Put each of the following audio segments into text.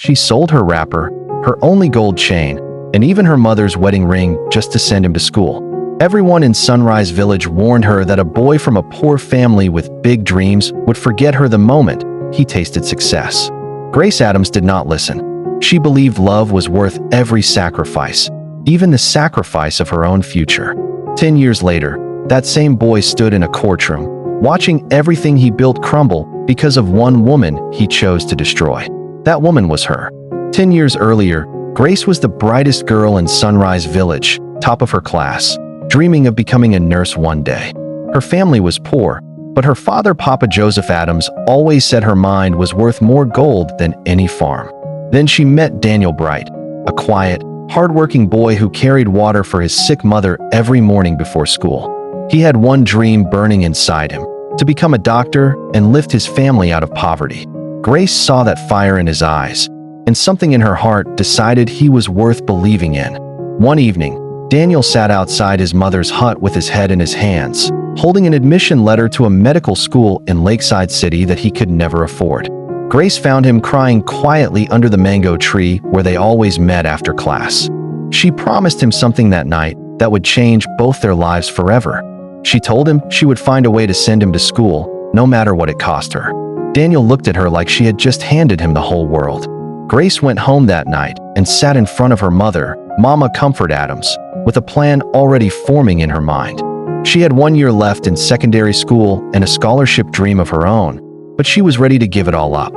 She sold her wrapper, her only gold chain, and even her mother's wedding ring just to send him to school. Everyone in Sunrise Village warned her that a boy from a poor family with big dreams would forget her the moment he tasted success. Grace Adams did not listen. She believed love was worth every sacrifice, even the sacrifice of her own future. 10 years later, that same boy stood in a courtroom, watching everything he built crumble because of one woman he chose to destroy. That woman was her. 10 years earlier, Grace was the brightest girl in Sunrise Village, top of her class, dreaming of becoming a nurse one day. Her family was poor, but her father, Papa Joseph Adams, always said her mind was worth more gold than any farm. Then she met Daniel Bright, a quiet, hardworking boy who carried water for his sick mother every morning before school. He had one dream burning inside him: to become a doctor and lift his family out of poverty. Grace saw that fire in his eyes, and something in her heart decided he was worth believing in. One evening, Daniel sat outside his mother's hut with his head in his hands, holding an admission letter to a medical school in Lakeside City that he could never afford. Grace found him crying quietly under the mango tree where they always met after class. She promised him something that night that would change both their lives forever. She told him she would find a way to send him to school, no matter what it cost her. Daniel looked at her like she had just handed him the whole world. Grace went home that night and sat in front of her mother, Mama Comfort Adams, with a plan already forming in her mind. She had 1 year left in secondary school and a scholarship dream of her own, but she was ready to give it all up.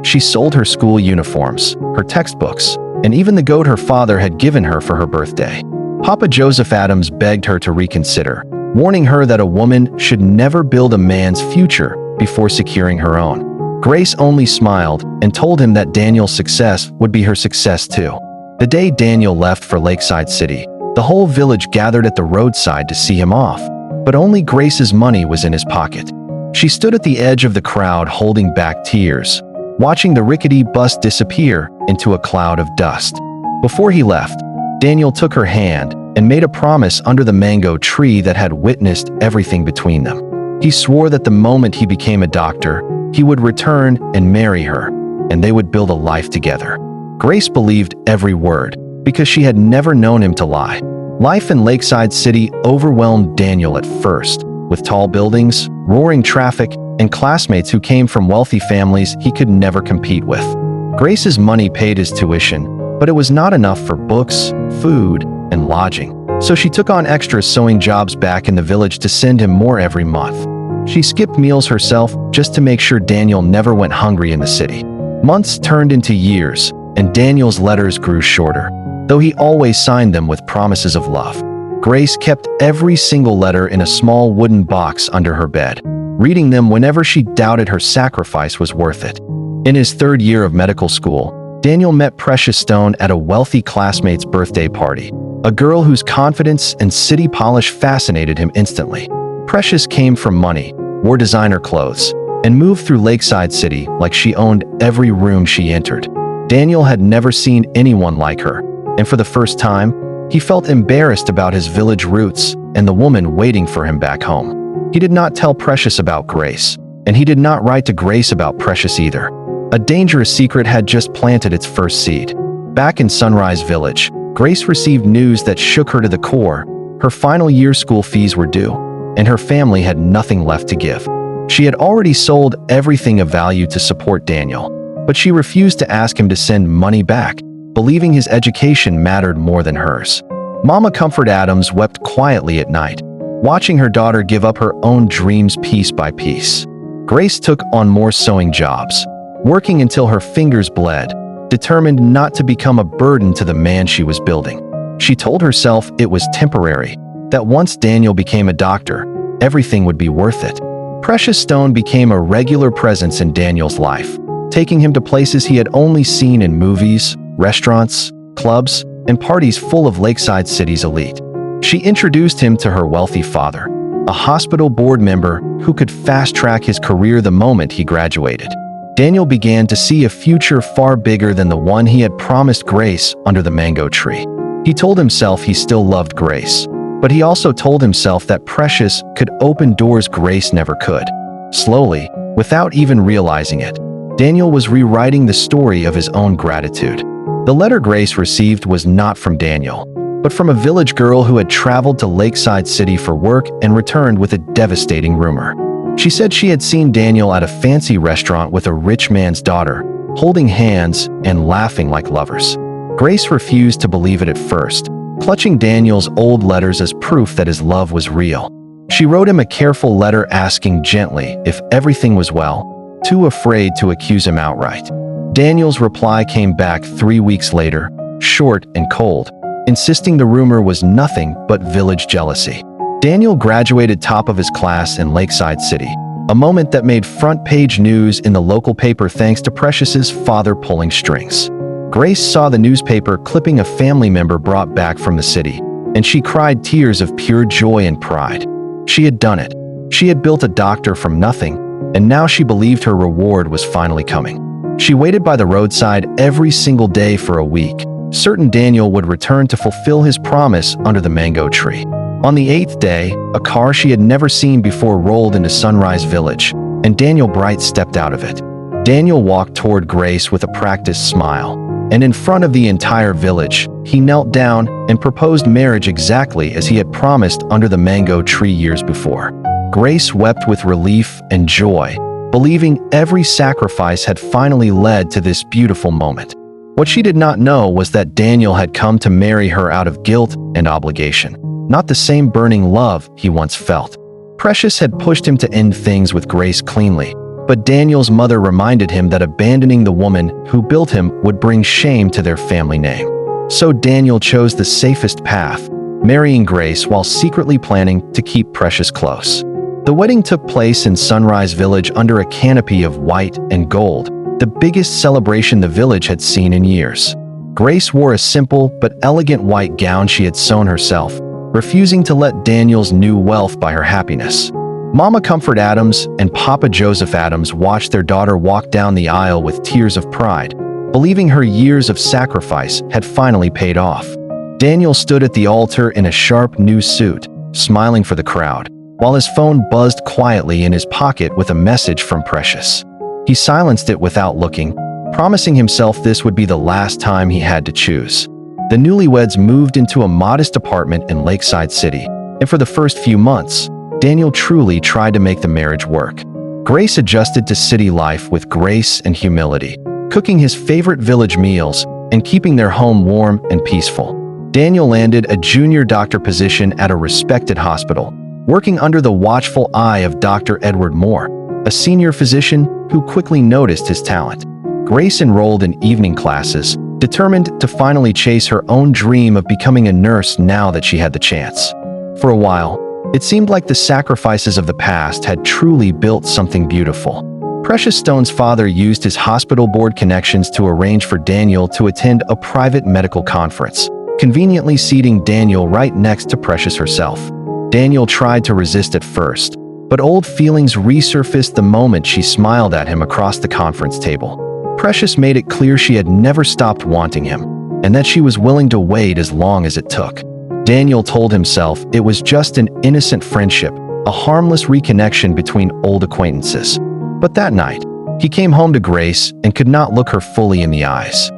She sold her school uniforms, her textbooks, and even the goat her father had given her for her birthday. Papa Joseph Adams begged her to reconsider, warning her that a woman should never build a man's future before securing her own. Grace only smiled and told him that Daniel's success would be her success too. The day Daniel left for Lakeside City, the whole village gathered at the roadside to see him off, but only Grace's money was in his pocket. She stood at the edge of the crowd holding back tears, watching the rickety bus disappear into a cloud of dust. Before he left, Daniel took her hand and made a promise under the mango tree that had witnessed everything between them. He swore that the moment he became a doctor, he would return and marry her, and they would build a life together. Grace believed every word, because she had never known him to lie. Life in Lakeside City overwhelmed Daniel at first, with tall buildings, roaring traffic, and classmates who came from wealthy families he could never compete with. Grace's money paid his tuition, but it was not enough for books, food, and lodging. So she took on extra sewing jobs back in the village to send him more every month. She skipped meals herself just to make sure Daniel never went hungry in the city. Months turned into years, and Daniel's letters grew shorter, though he always signed them with promises of love. Grace kept every single letter in a small wooden box under her bed, reading them whenever she doubted her sacrifice was worth it. In his 3rd year of medical school, Daniel met Precious Stone at a wealthy classmate's birthday party, a girl whose confidence and city polish fascinated him instantly. Precious came from money, wore designer clothes, and moved through Lakeside City like she owned every room she entered. Daniel had never seen anyone like her, and for the first time, he felt embarrassed about his village roots and the woman waiting for him back home. He did not tell Precious about Grace, and he did not write to Grace about Precious either. A dangerous secret had just planted its first seed. Back in Sunrise Village, Grace received news that shook her to the core. Her final year school fees were due, and her family had nothing left to give. She had already sold everything of value to support Daniel, but she refused to ask him to send money back, believing his education mattered more than hers. Mama Comfort Adams wept quietly at night, watching her daughter give up her own dreams piece by piece. Grace took on more sewing jobs, working until her fingers bled, determined not to become a burden to the man she was building. She told herself it was temporary, that once Daniel became a doctor, everything would be worth it. Precious Stone became a regular presence in Daniel's life, taking him to places he had only seen in movies, restaurants, clubs, and parties full of Lakeside City's elite. She introduced him to her wealthy father, a hospital board member who could fast-track his career the moment he graduated. Daniel began to see a future far bigger than the one he had promised Grace under the mango tree. He told himself he still loved Grace, but he also told himself that Precious could open doors Grace never could. Slowly, without even realizing it, Daniel was rewriting the story of his own gratitude. The letter Grace received was not from Daniel, but from a village girl who had traveled to Lakeside City for work and returned with a devastating rumor. She said she had seen Daniel at a fancy restaurant with a rich man's daughter, holding hands and laughing like lovers. Grace refused to believe it at first, clutching Daniel's old letters as proof that his love was real. She wrote him a careful letter asking gently if everything was well, too afraid to accuse him outright. Daniel's reply came back 3 weeks later, short and cold, insisting the rumor was nothing but village jealousy. Daniel graduated top of his class in Lakeside City, a moment that made front-page news in the local paper thanks to Precious's father pulling strings. Grace saw the newspaper clipping a family member brought back from the city, and she cried tears of pure joy and pride. She had done it. She had built a doctor from nothing, and now she believed her reward was finally coming. She waited by the roadside every single day for a week, certain Daniel would return to fulfill his promise under the mango tree. On the 8th day, a car she had never seen before rolled into Sunrise Village, and Daniel Bright stepped out of it. Daniel walked toward Grace with a practiced smile, and in front of the entire village, he knelt down and proposed marriage exactly as he had promised under the mango tree years before. Grace wept with relief and joy, believing every sacrifice had finally led to this beautiful moment. What she did not know was that Daniel had come to marry her out of guilt and obligation, not the same burning love he once felt. Precious had pushed him to end things with Grace cleanly, but Daniel's mother reminded him that abandoning the woman who built him would bring shame to their family name. So Daniel chose the safest path, marrying Grace while secretly planning to keep Precious close. The wedding took place in Sunrise Village under a canopy of white and gold, the biggest celebration the village had seen in years. Grace wore a simple but elegant white gown she had sewn herself, refusing to let Daniel's new wealth buy her happiness. Mama Comfort Adams and Papa Joseph Adams watched their daughter walk down the aisle with tears of pride, believing her years of sacrifice had finally paid off. Daniel stood at the altar in a sharp new suit, smiling for the crowd, while his phone buzzed quietly in his pocket with a message from Precious. He silenced it without looking, promising himself this would be the last time he had to choose. The newlyweds moved into a modest apartment in Lakeside City, and for the first few months, Daniel truly tried to make the marriage work. Grace adjusted to city life with grace and humility, cooking his favorite village meals and keeping their home warm and peaceful. Daniel landed a junior doctor position at a respected hospital, working under the watchful eye of Dr. Edward Moore, a senior physician who quickly noticed his talent. Grace enrolled in evening classes, determined to finally chase her own dream of becoming a nurse now that she had the chance. For a while, it seemed like the sacrifices of the past had truly built something beautiful. Precious Stone's father used his hospital board connections to arrange for Daniel to attend a private medical conference, conveniently seating Daniel right next to Precious herself. Daniel tried to resist at first, but old feelings resurfaced the moment she smiled at him across the conference table. Precious made it clear she had never stopped wanting him, and that she was willing to wait as long as it took. Daniel told himself it was just an innocent friendship, a harmless reconnection between old acquaintances. But that night, he came home to Grace and could not look her fully in the eyes.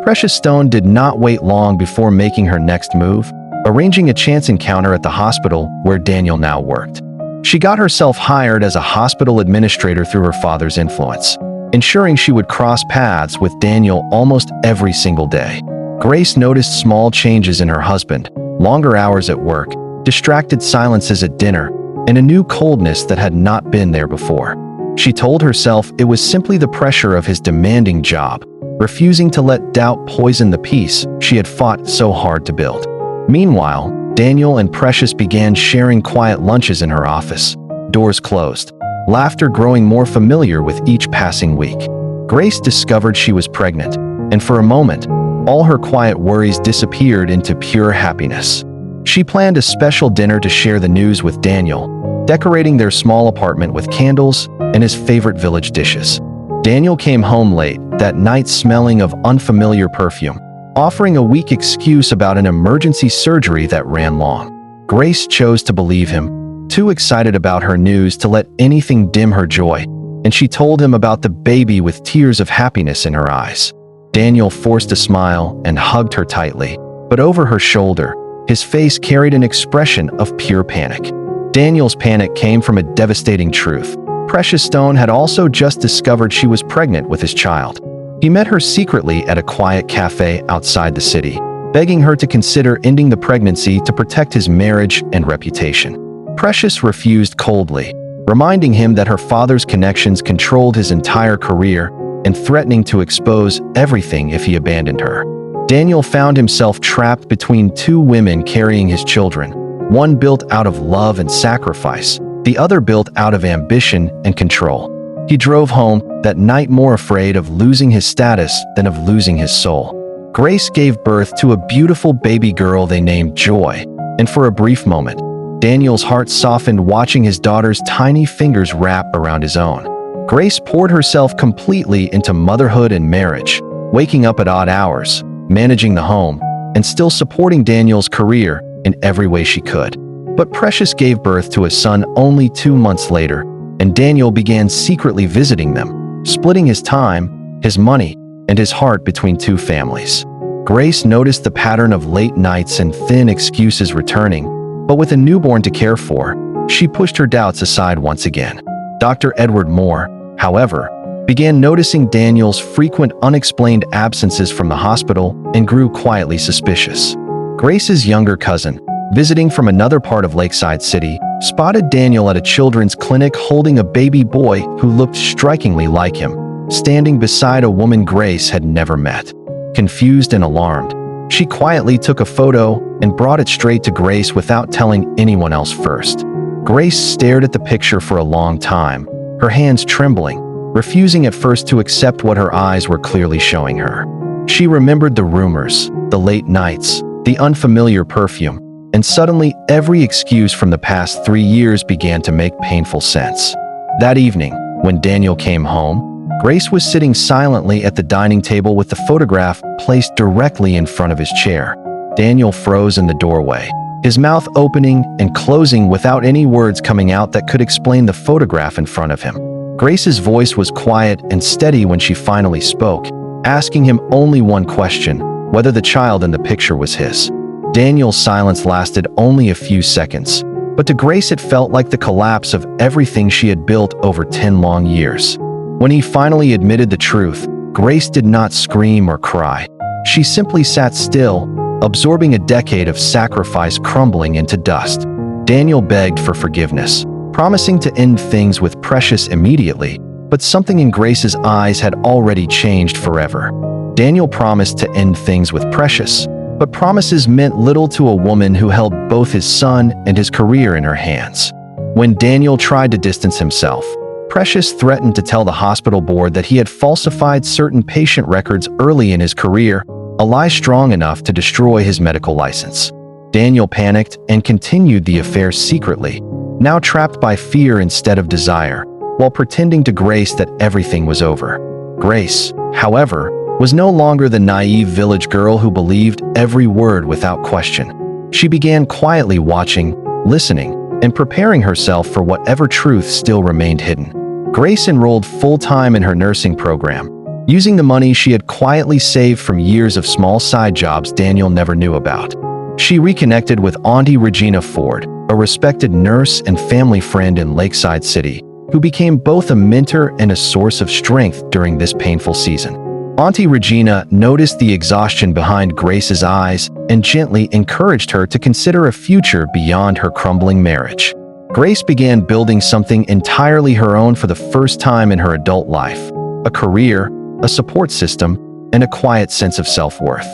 Precious Stone did not wait long before making her next move, arranging a chance encounter at the hospital where Daniel now worked. She got herself hired as a hospital administrator through her father's influence, ensuring she would cross paths with Daniel almost every single day. Grace noticed small changes in her husband, longer hours at work, distracted silences at dinner, and a new coldness that had not been there before. She told herself it was simply the pressure of his demanding job, refusing to let doubt poison the peace she had fought so hard to build. Meanwhile, Daniel and Precious began sharing quiet lunches in her office, doors closed, laughter growing more familiar with each passing week. Grace discovered she was pregnant, and for a moment, all her quiet worries disappeared into pure happiness. She planned a special dinner to share the news with Daniel, decorating their small apartment with candles and his favorite village dishes. Daniel came home late that night smelling of unfamiliar perfume, offering a weak excuse about an emergency surgery that ran long. Grace chose to believe him, too excited about her news to let anything dim her joy. and she told him about the baby with tears of happiness in her eyes. Daniel forced a smile and hugged her tightly, but over her shoulder, his face carried an expression of pure panic. Daniel's panic came from a devastating truth. Precious Stone had also just discovered she was pregnant with his child. He met her secretly at a quiet cafe outside the city, begging her to consider ending the pregnancy to protect his marriage and reputation. Precious refused coldly, reminding him that her father's connections controlled his entire career and threatening to expose everything if he abandoned her. Daniel found himself trapped between two women carrying his children, one built out of love and sacrifice, the other built out of ambition and control. He drove home that night more afraid of losing his status than of losing his soul. Grace gave birth to a beautiful baby girl they named Joy, and for a brief moment, Daniel's heart softened watching his daughter's tiny fingers wrap around his own. Grace poured herself completely into motherhood and marriage, waking up at odd hours, managing the home, and still supporting Daniel's career in every way she could. But Precious gave birth to a son only 2 months later, and Daniel began secretly visiting them, splitting his time, his money, and his heart between two families. Grace noticed the pattern of late nights and thin excuses returning, but with a newborn to care for, she pushed her doubts aside once again. Dr. Edward Moore, however, began noticing Daniel's frequent unexplained absences from the hospital and grew quietly suspicious. Grace's younger cousin, visiting from another part of Lakeside City, spotted Daniel at a children's clinic holding a baby boy who looked strikingly like him, standing beside a woman Grace had never met. Confused and alarmed, she quietly took a photo and brought it straight to Grace without telling anyone else first. Grace stared at the picture for a long time, her hands trembling, refusing at first to accept what her eyes were clearly showing her. She remembered the rumors, the late nights, the unfamiliar perfume, and suddenly every excuse from the past 3 years began to make painful sense. That evening, when Daniel came home, Grace was sitting silently at the dining table with the photograph placed directly in front of his chair. Daniel froze in the doorway, his mouth opening and closing without any words coming out that could explain the photograph in front of him. Grace's voice was quiet and steady when she finally spoke, asking him only one question, whether the child in the picture was his. Daniel's silence lasted only a few seconds, but to Grace it felt like the collapse of everything she had built over 10 long years. When he finally admitted the truth, Grace did not scream or cry. She simply sat still, absorbing a decade of sacrifice crumbling into dust. Daniel begged for forgiveness, promising to end things with Precious immediately, but something in Grace's eyes had already changed forever. Daniel promised to end things with Precious, but promises meant little to a woman who held both his son and his career in her hands. When Daniel tried to distance himself, Precious threatened to tell the hospital board that he had falsified certain patient records early in his career, a lie strong enough to destroy his medical license. Daniel panicked and continued the affair secretly, now trapped by fear instead of desire, while pretending to Grace that everything was over. Grace, however, was no longer the naive village girl who believed every word without question. She began quietly watching, listening, and preparing herself for whatever truth still remained hidden. Grace enrolled full-time in her nursing program, using the money she had quietly saved from years of small side jobs Daniel never knew about. She reconnected with Auntie Regina Ford, a respected nurse and family friend in Lakeside City, who became both a mentor and a source of strength during this painful season. Auntie Regina noticed the exhaustion behind Grace's eyes and gently encouraged her to consider a future beyond her crumbling marriage. Grace began building something entirely her own for the first time in her adult life: a career, a support system, and a quiet sense of self-worth.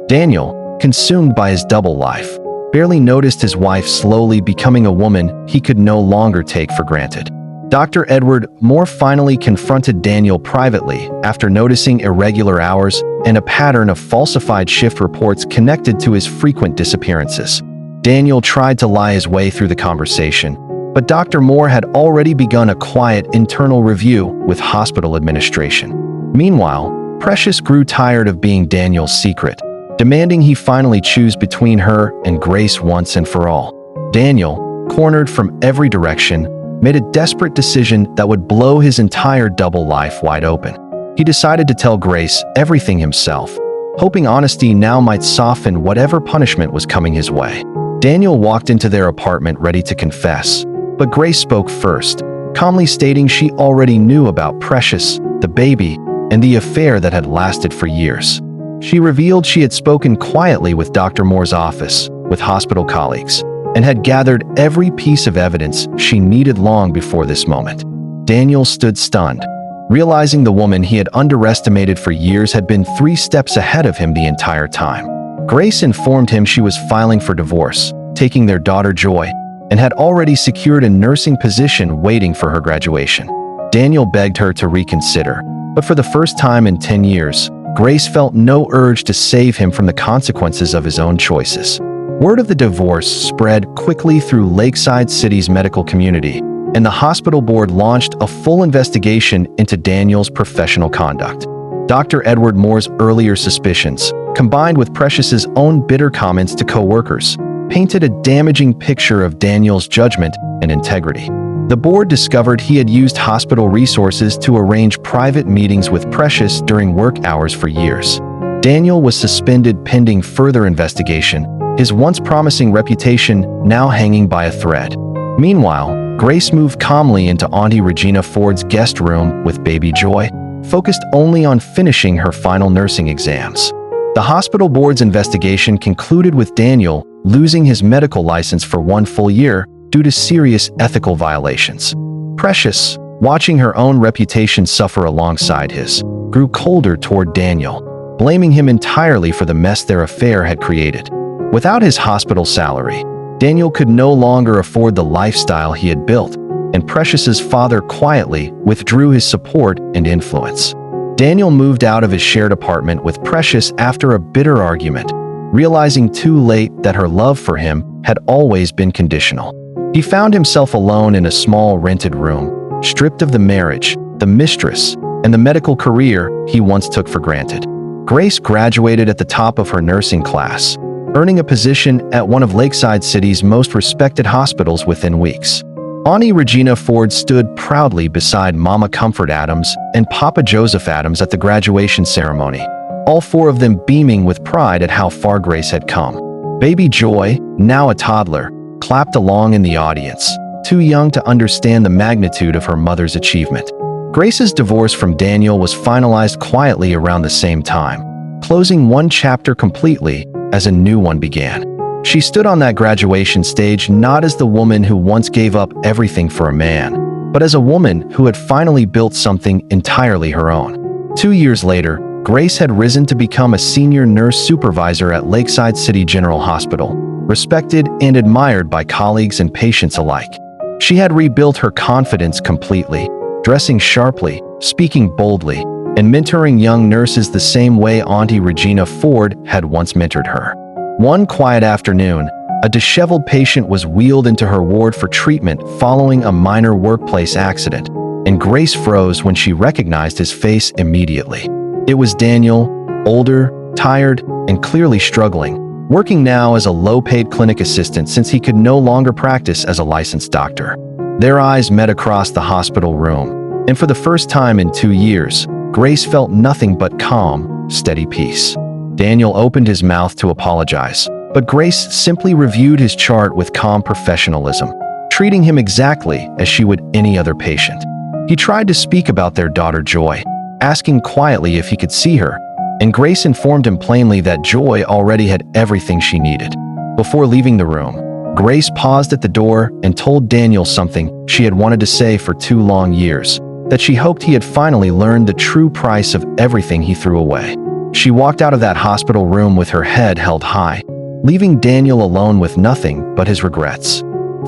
Daniel, consumed by his double life, barely noticed his wife slowly becoming a woman he could no longer take for granted. Dr. Edward Moore finally confronted Daniel privately after noticing irregular hours and a pattern of falsified shift reports connected to his frequent disappearances. Daniel tried to lie his way through the conversation, but Dr. Moore had already begun a quiet internal review with hospital administration. Meanwhile, Precious grew tired of being Daniel's secret, demanding he finally choose between her and Grace once and for all. Daniel, cornered from every direction, made a desperate decision that would blow his entire double life wide open. He decided to tell Grace everything himself, hoping honesty now might soften whatever punishment was coming his way. Daniel walked into their apartment ready to confess, but Grace spoke first, calmly stating she already knew about Precious, the baby, and the affair that had lasted for years. She revealed she had spoken quietly with Dr. Moore's office, with hospital colleagues, and had gathered every piece of evidence she needed long before this moment. Daniel stood stunned, realizing the woman he had underestimated for years had been 3 steps ahead of him the entire time. Grace informed him she was filing for divorce, taking their daughter Joy, and had already secured a nursing position waiting for her graduation. Daniel begged her to reconsider, but for the first time in 10 years, Grace felt no urge to save him from the consequences of his own choices. Word of the divorce spread quickly through Lakeside City's medical community, and the hospital board launched a full investigation into Daniel's professional conduct. Dr. Edward Moore's earlier suspicions, combined with Precious's own bitter comments to co-workers, painted a damaging picture of Daniel's judgment and integrity. The board discovered he had used hospital resources to arrange private meetings with Precious during work hours for years. Daniel was suspended pending further investigation, his once promising reputation now hanging by a thread. Meanwhile, Grace moved calmly into Auntie Regina Ford's guest room with baby Joy, focused only on finishing her final nursing exams. The hospital board's investigation concluded with Daniel losing his medical license for 1 full year due to serious ethical violations. Precious, watching her own reputation suffer alongside his, grew colder toward Daniel, blaming him entirely for the mess their affair had created. Without his hospital salary, Daniel could no longer afford the lifestyle he had built, and Precious's father quietly withdrew his support and influence. Daniel moved out of his shared apartment with Precious after a bitter argument, realizing too late that her love for him had always been conditional. He found himself alone in a small rented room, stripped of the marriage, the mistress, and the medical career he once took for granted. Grace graduated at the top of her nursing class, earning a position at one of Lakeside City's most respected hospitals within weeks. Auntie Regina Ford stood proudly beside Mama Comfort Adams and Papa Joseph Adams at the graduation ceremony, all 4 of them beaming with pride at how far Grace had come. Baby Joy, now a toddler, clapped along in the audience, too young to understand the magnitude of her mother's achievement. Grace's divorce from Daniel was finalized quietly around the same time, closing one chapter completely as a new one began. She stood on that graduation stage not as the woman who once gave up everything for a man, but as a woman who had finally built something entirely her own. 2 years later, Grace had risen to become a senior nurse supervisor at Lakeside City General Hospital, respected and admired by colleagues and patients alike. She had rebuilt her confidence completely, dressing sharply, speaking boldly, and mentoring young nurses the same way Auntie Regina Ford had once mentored her. One quiet afternoon, a disheveled patient was wheeled into her ward for treatment following a minor workplace accident, and Grace froze when she recognized his face immediately. It was Daniel, older, tired, and clearly struggling, working now as a low-paid clinic assistant since he could no longer practice as a licensed doctor. Their eyes met across the hospital room, and for the first time in 2 years, Grace felt nothing but calm, steady peace. Daniel opened his mouth to apologize, but Grace simply reviewed his chart with calm professionalism, treating him exactly as she would any other patient. He tried to speak about their daughter Joy, asking quietly if he could see her, and Grace informed him plainly that Joy already had everything she needed. Before leaving the room, Grace paused at the door and told Daniel something she had wanted to say for 2 long years, that she hoped he had finally learned the true price of everything he threw away. She walked out of that hospital room with her head held high, leaving Daniel alone with nothing but his regrets.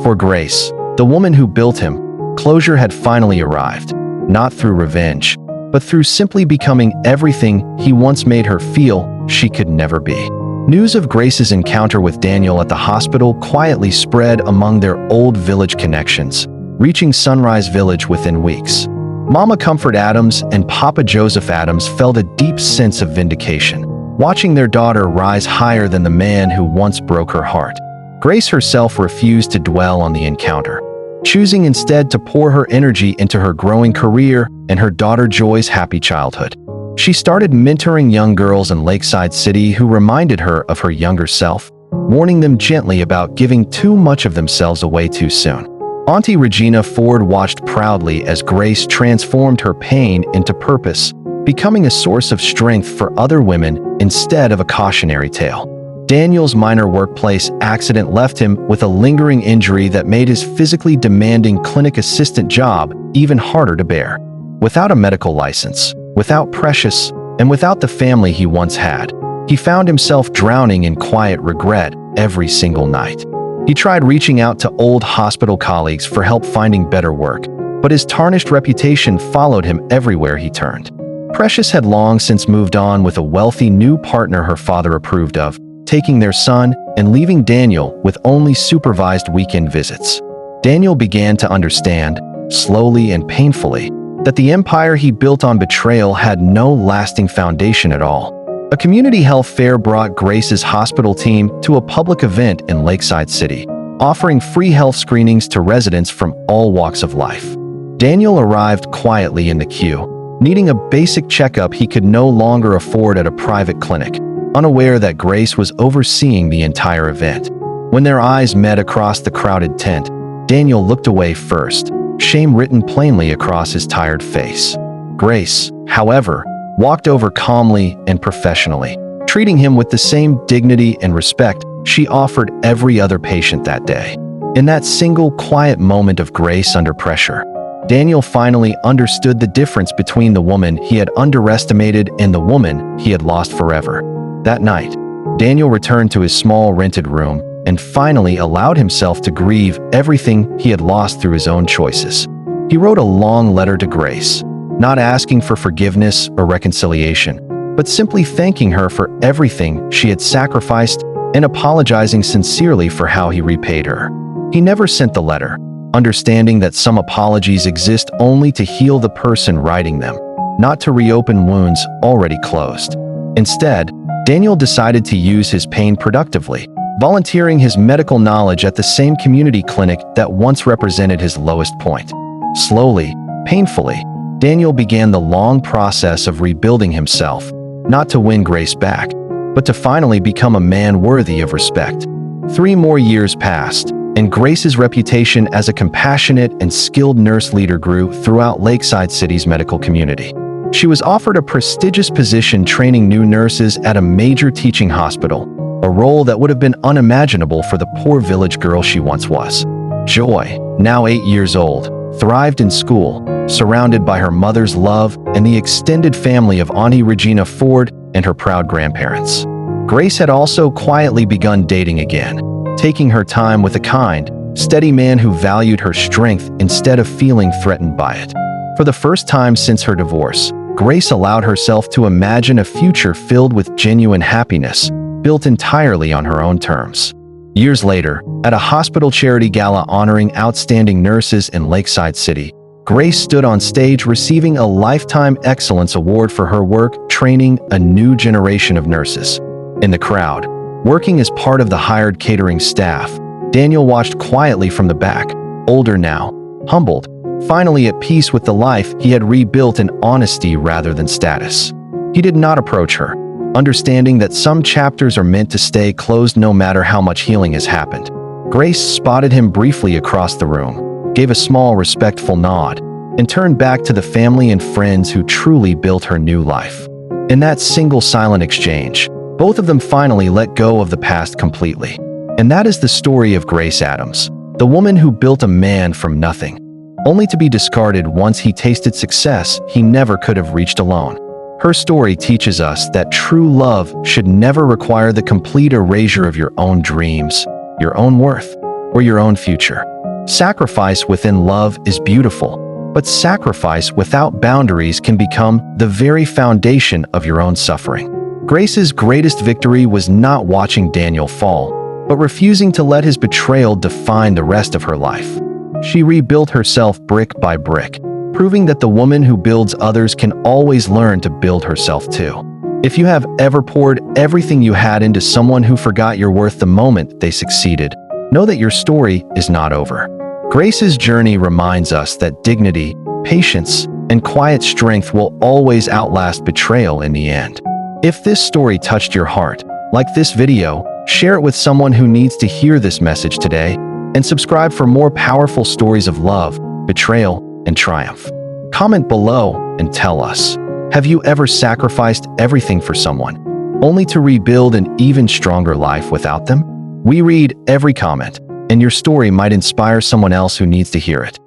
For Grace, the woman who built him, closure had finally arrived, not through revenge, but through simply becoming everything he once made her feel she could never be. News of Grace's encounter with Daniel at the hospital quietly spread among their old village connections, reaching Sunrise Village within weeks. Mama Comfort Adams and Papa Joseph Adams felt a deep sense of vindication, watching their daughter rise higher than the man who once broke her heart. Grace herself refused to dwell on the encounter, choosing instead to pour her energy into her growing career and her daughter Joy's happy childhood. She started mentoring young girls in Lakeside City who reminded her of her younger self, warning them gently about giving too much of themselves away too soon. Auntie Regina Ford watched proudly as Grace transformed her pain into purpose, becoming a source of strength for other women instead of a cautionary tale. Daniel's minor workplace accident left him with a lingering injury that made his physically demanding clinic assistant job even harder to bear. Without a medical license, without Precious, and without the family he once had, he found himself drowning in quiet regret every single night. He tried reaching out to old hospital colleagues for help finding better work, but his tarnished reputation followed him everywhere he turned. Precious had long since moved on with a wealthy new partner her father approved of, taking their son and leaving Daniel with only supervised weekend visits. Daniel began to understand, slowly and painfully, that the empire he built on betrayal had no lasting foundation at all. A community health fair brought Grace's hospital team to a public event in Lakeside City, offering free health screenings to residents from all walks of life. Daniel arrived quietly in the queue, needing a basic checkup he could no longer afford at a private clinic, unaware that Grace was overseeing the entire event. When their eyes met across the crowded tent, Daniel looked away first, shame written plainly across his tired face. Grace, however, walked over calmly and professionally, treating him with the same dignity and respect she offered every other patient that day. In that single quiet moment of grace under pressure, Daniel finally understood the difference between the woman he had underestimated and the woman he had lost forever. That night, Daniel returned to his small rented room and finally allowed himself to grieve everything he had lost through his own choices. He wrote a long letter to Grace, not asking for forgiveness or reconciliation, but simply thanking her for everything she had sacrificed and apologizing sincerely for how he repaid her. He never sent the letter, understanding that some apologies exist only to heal the person writing them, not to reopen wounds already closed. Instead, Daniel decided to use his pain productively, volunteering his medical knowledge at the same community clinic that once represented his lowest point. Slowly, painfully, Daniel began the long process of rebuilding himself, not to win Grace back, but to finally become a man worthy of respect. 3 more years passed, and Grace's reputation as a compassionate and skilled nurse leader grew throughout Lakeside City's medical community. She was offered a prestigious position training new nurses at a major teaching hospital, a role that would have been unimaginable for the poor village girl she once was. Joy, now 8 years old, thrived in school, surrounded by her mother's love and the extended family of Auntie Regina Ford and her proud grandparents. Grace had also quietly begun dating again, taking her time with a kind, steady man who valued her strength instead of feeling threatened by it. For the first time since her divorce, Grace allowed herself to imagine a future filled with genuine happiness, built entirely on her own terms. Years later, at a hospital charity gala honoring outstanding nurses in Lakeside City, Grace stood on stage receiving a Lifetime Excellence Award for her work training a new generation of nurses. In the crowd, working as part of the hired catering staff, Daniel watched quietly from the back, older now, humbled, finally at peace with the life he had rebuilt in honesty rather than status. He did not approach her, understanding that some chapters are meant to stay closed no matter how much healing has happened. Grace spotted him briefly across the room, gave a small respectful nod, and turned back to the family and friends who truly built her new life. In that single silent exchange, both of them finally let go of the past completely. And that is the story of Grace Adams, the woman who built a man from nothing, only to be discarded once he tasted success he never could have reached alone. Her story teaches us that true love should never require the complete erasure of your own dreams, your own worth, or your own future. Sacrifice within love is beautiful, but sacrifice without boundaries can become the very foundation of your own suffering. Grace's greatest victory was not watching Daniel fall, but refusing to let his betrayal define the rest of her life. She rebuilt herself brick by brick, proving that the woman who builds others can always learn to build herself too. If you have ever poured everything you had into someone who forgot your worth the moment they succeeded, know that your story is not over. Grace's journey reminds us that dignity, patience, and quiet strength will always outlast betrayal in the end. If this story touched your heart, like this video, share it with someone who needs to hear this message today, and subscribe for more powerful stories of love, betrayal, and triumph. Comment below and tell us, have you ever sacrificed everything for someone, only to rebuild an even stronger life without them? We read every comment, and your story might inspire someone else who needs to hear it.